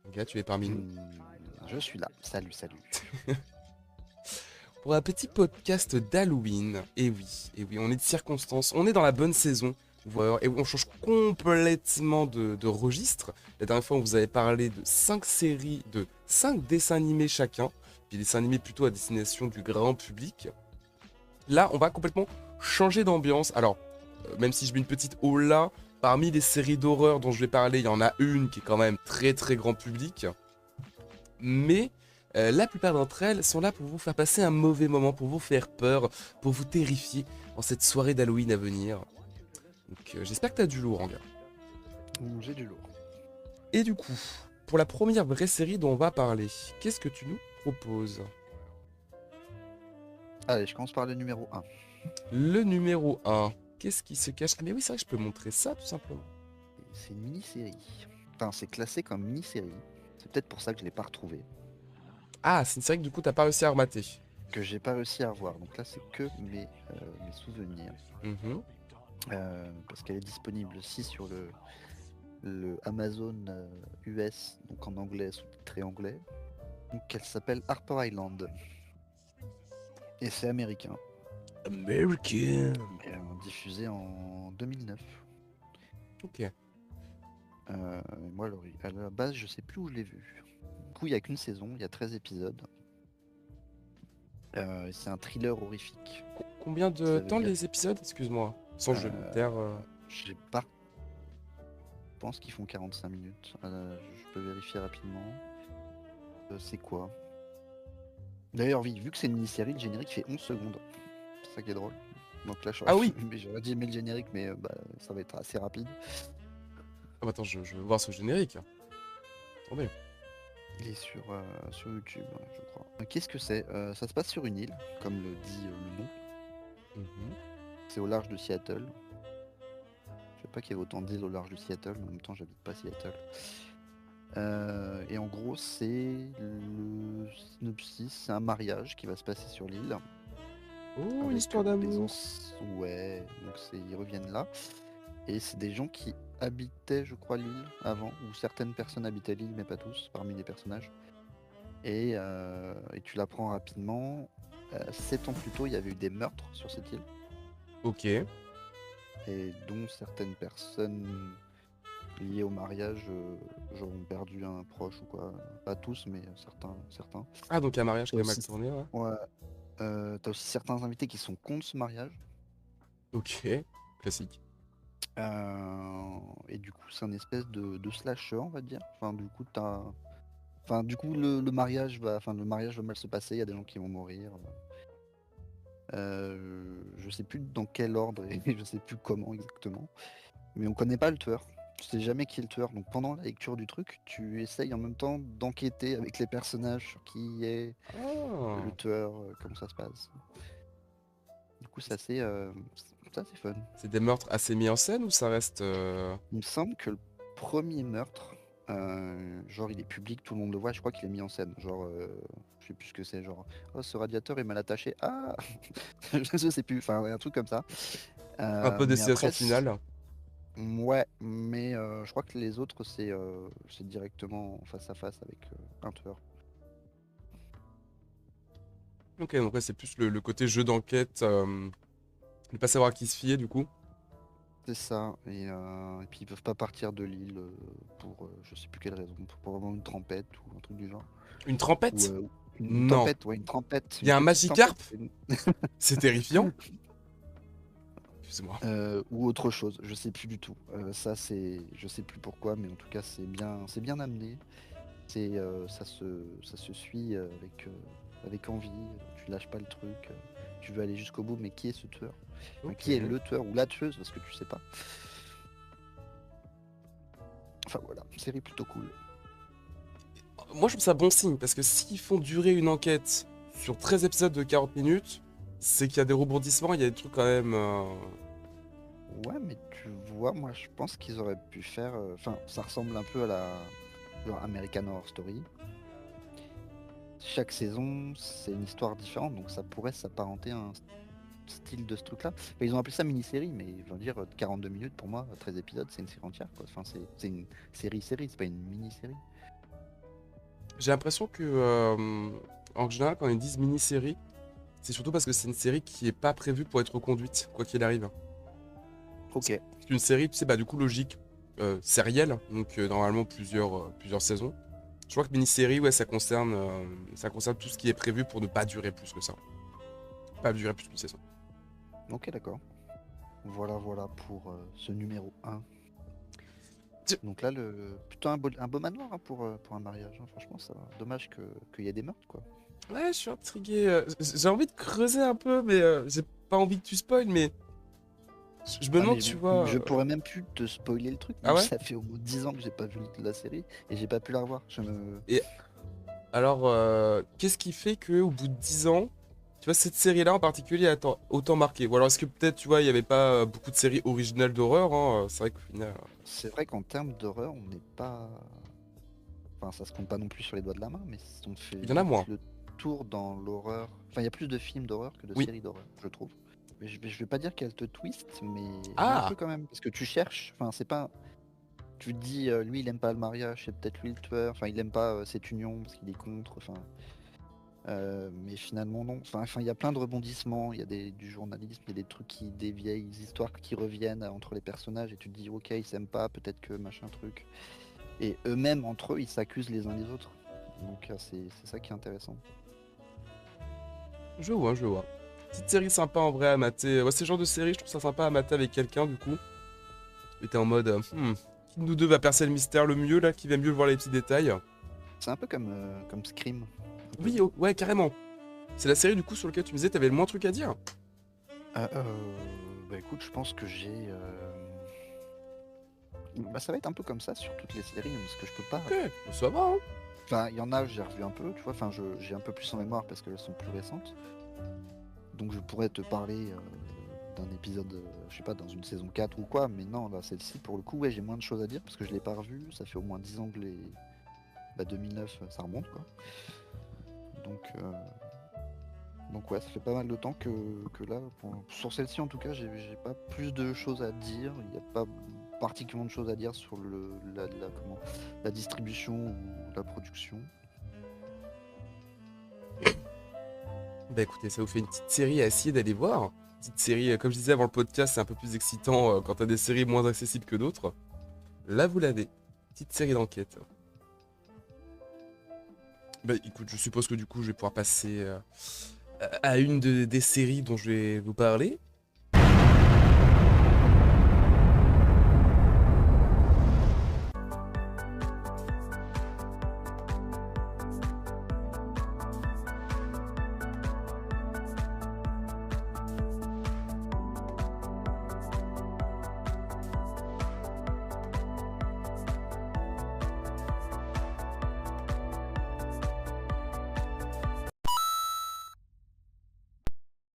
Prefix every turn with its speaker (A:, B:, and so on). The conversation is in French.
A: Ok, tu es parmi nous.
B: Hmm, je suis là. Salut, salut.
A: Pour un petit podcast d'Halloween. Et oui, on est de circonstances, on est dans la bonne saison. Voilà, et on change complètement de registre. La dernière fois, on vous avait parlé de 5 séries, de 5 dessins animés chacun. Puis des dessins animés plutôt à destination du grand public. Là, on va complètement changer d'ambiance. Alors, même si je mets une petite hola, parmi les séries d'horreur dont je vais parler, il y en a une qui est quand même très très grand public. Mais la plupart d'entre elles sont là pour vous faire passer un mauvais moment, pour vous faire peur, pour vous terrifier en cette soirée d'Halloween à venir. Donc j'espère que t'as du lourd, en gars.
B: J'ai du lourd.
A: Et du coup, pour la première vraie série dont on va parler, qu'est-ce que tu nous proposes?
B: Allez, je commence par le numéro 1.
A: Le numéro un. Qu'est-ce qui se cache? Ah mais oui, c'est vrai que je peux montrer ça tout simplement.
B: C'est une mini-série. Enfin, c'est classé comme mini-série. C'est peut-être pour ça que je l'ai pas retrouvé.
A: Ah, c'est une série que du coup t'as pas réussi à remater.
B: Que j'ai pas réussi à revoir. Donc là, c'est que mes souvenirs.
A: Mhm.
B: Parce qu'elle est disponible aussi sur le Amazon US, donc en anglais, sous-titré anglais. Donc elle s'appelle Harper Island. Et c'est américain.
A: American.
B: Diffusé en 2009.
A: Ok.
B: Moi, à la base, je sais plus où je l'ai vu. Du coup, il n'y a qu'une saison, il y a 13 épisodes. C'est un thriller horrifique.
A: Combien de
B: Ça veut
A: temps
B: dire,
A: les épisodes? Excuse-moi. Sans jeu de terre.
B: j'ai pas, je pense qu'ils font 45 minutes. Je peux vérifier rapidement. C'est quoi? D'ailleurs, oui, vu que c'est une mini-série, le générique fait 11 secondes. C'est ça qui est drôle. Donc là,
A: Ah oui.
B: j'aurais dit aimer le générique, mais ça va être assez rapide.
A: Ah bah attends, je veux voir ce générique. Attendez.
B: Il est sur YouTube, je crois. Qu'est-ce que c'est? Ça se passe sur une île, comme le dit le nom.
A: Mhm.
B: C'est au large de Seattle. Je sais pas qu'il y ait autant d'îles au large de Seattle, mais en même temps, j'habite pas Seattle. Et en gros, c'est le synopsis, c'est un mariage qui va se passer sur l'île.
A: Oh, une
B: Avec
A: histoire d'amour.
B: ouais, donc ils reviennent là. Et c'est des gens qui habitaient, je crois, l'île avant, ou certaines personnes habitaient l'île, mais pas tous, parmi les personnages. Et tu l'apprends rapidement. 7 ans plus tôt, il y avait eu des meurtres sur cette île,
A: Ok.
B: et dont certaines personnes liées au mariage genre ont perdu un proche ou quoi. Pas tous, mais certains.
A: Ah, donc un mariage
B: T'as
A: quand même mal
B: aussi,
A: tourné, ouais.
B: ouais, t'as aussi certains invités qui sont contre ce mariage.
A: Ok. Classique.
B: Et du coup, c'est un espèce de slasher, on va dire. Enfin, du coup, le mariage va mal se passer. Il y a des gens qui vont mourir. Je sais plus dans quel ordre et je sais plus comment exactement. Mais on connaît pas le tueur. Tu sais jamais qui est le tueur. Donc pendant la lecture du truc, tu essayes en même temps d'enquêter avec les personnages sur qui est le
A: Ah.
B: tueur, comment ça se passe. Du coup, c'est assez fun.
A: C'est des meurtres assez mis en scène ou ça reste
B: Il me semble que le premier meurtre, genre il est public, tout le monde le voit, je crois qu'il est mis en scène. Genre, je sais plus ce que c'est, genre, oh ce radiateur est mal attaché, ah je sais plus, enfin un truc comme ça.
A: un peu
B: Mais
A: destination
B: après,
A: finale?
B: ouais, mais je crois que les autres c'est directement face à face avec un tueur.
A: Ok, donc ouais, c'est plus le côté jeu d'enquête, ne pas savoir à qui se fier du coup.
B: C'est ça, et puis ils peuvent pas partir de l'île pour je sais plus quelle raison, pour avoir une tempête ou un truc du genre.
A: Une
B: Ou
A: trempette?
B: une
A: Non.
B: tempête, ouais, une tempête,
A: Il y
B: une
A: a un
B: petite tempête.
A: Magikarp? C'est terrifiant. Excuse-moi.
B: Ou autre chose, je sais plus du tout. Je sais plus pourquoi, mais en tout cas c'est bien amené. Ça se suit avec envie. Tu lâches pas le truc. Tu veux aller jusqu'au bout, mais qui est ce tueur? Enfin,
A: Ok.
B: qui est le tueur ou la tueuse parce que tu sais pas. Enfin voilà, série plutôt cool.
A: Moi, je trouve ça bon signe, parce que s'ils font durer une enquête sur 13 épisodes de 40 minutes, c'est qu'il y a des rebondissements, il y a des trucs quand même.
B: Ouais, mais tu vois, moi je pense qu'ils auraient pu faire. Enfin, ça ressemble un peu à la genre American Horror Story. Chaque saison, c'est une histoire différente, donc ça pourrait s'apparenter à un style de ce truc-là. Enfin, ils ont appelé ça mini-série, mais je veux dire, 42 minutes pour moi, 13 épisodes, c'est une série entière, quoi. Enfin, c'est une série-série, c'est pas une mini-série.
A: J'ai l'impression que, en général, quand ils disent mini-série, c'est surtout parce que c'est une série qui est pas prévue pour être reconduite, quoi qu'il arrive.
B: Ok.
A: C'est une série, tu sais, bah du coup, logique, sérielle, donc normalement plusieurs saisons. Je crois que mini-série, ouais, ça concerne tout ce qui est prévu pour ne pas durer plus que ça. Pas durer plus qu'une saison.
B: Ok, d'accord. Voilà, voilà pour ce numéro 1.
A: Tiens.
B: Donc là, plutôt un beau manoir hein, pour un mariage. Hein. Franchement, ça dommage qu'il y ait des meurtres, quoi.
A: Ouais, je suis intrigué. J'ai envie de creuser un peu, mais j'ai pas envie que tu spoil, mais je me
B: Ah,
A: demande,
B: mais
A: tu vois.
B: je pourrais même plus te spoiler le truc.
A: Ah ouais?
B: Ça fait au moins 10 ans que j'ai pas vu la série et j'ai pas pu la revoir.
A: Et alors, qu'est-ce qui fait que au bout de 10 ans, tu vois, cette série-là en particulier a autant marqué? Ou alors est-ce que peut-être, tu vois, il n'y avait pas beaucoup de séries originales d'horreur, hein, c'est vrai qu'au final.
B: C'est vrai qu'en termes d'horreur, on n'est pas. Enfin, ça se compte pas non plus sur les doigts de la main, mais on fait
A: Il y en a
B: vite
A: moins.
B: le tour dans l'horreur. Enfin, il y a plus de films d'horreur que de
A: Oui.
B: séries d'horreur, je trouve. Mais je vais pas dire qu'elle te twist, mais un peu
A: Ah!
B: quand même. Parce que tu cherches. Enfin, c'est pas. Tu te dis, lui, il aime pas le mariage, c'est peut-être lui le tueur. Enfin, il aime pas cette union parce qu'il est contre. Enfin, mais finalement, non. Enfin, il y a plein de rebondissements. Il y a du journalisme, il y a des trucs des vieilles histoires qui reviennent entre les personnages et tu te dis, ok, ils s'aiment pas, peut-être que machin truc. Et eux-mêmes, entre eux, ils s'accusent les uns les autres. Donc c'est ça qui est intéressant.
A: Je vois, je vois. Petite série sympa en vrai à mater. Ouais, c'est le genre de série, je trouve ça sympa à mater avec quelqu'un du coup. Et t'es en mode, qui de nous deux va percer le mystère le mieux là, qui va mieux voir les petits détails.
B: C'est un peu comme Scream. Un peu.
A: Oui, oh, ouais, carrément. C'est la série du coup sur laquelle tu me disais t'avais le moins de trucs à dire.
B: Bah écoute, je pense que j'ai. Bah ça va être un peu comme ça sur toutes les séries, parce que je peux pas.
A: Ok, ça va, hein.
B: Enfin, il y en a, j'ai revu un peu, tu vois. Enfin, j'ai un peu plus en mémoire parce qu'elles sont plus récentes. Donc je pourrais te parler d'un épisode, je sais pas, dans une saison 4 ou quoi, mais non, là, celle-ci, pour le coup, ouais, j'ai moins de choses à dire parce que je l'ai pas revue. Ça fait au moins 10 ans que les. Bah 2009, ça remonte, quoi. Donc. Donc ouais, ça fait pas mal de temps que là, sur celle-ci en tout cas, j'ai pas plus de choses à dire. Il n'y a pas particulièrement de choses à dire sur la distribution ou la production.
A: Bah écoutez, ça vous fait une petite série à essayer d'aller voir. Petite série, comme je disais avant le podcast, c'est un peu plus excitant quand t'as des séries moins accessibles que d'autres. Là, vous l'avez. Petite série d'enquête. Bah écoute, je suppose que du coup, je vais pouvoir passer à une des séries dont je vais vous parler.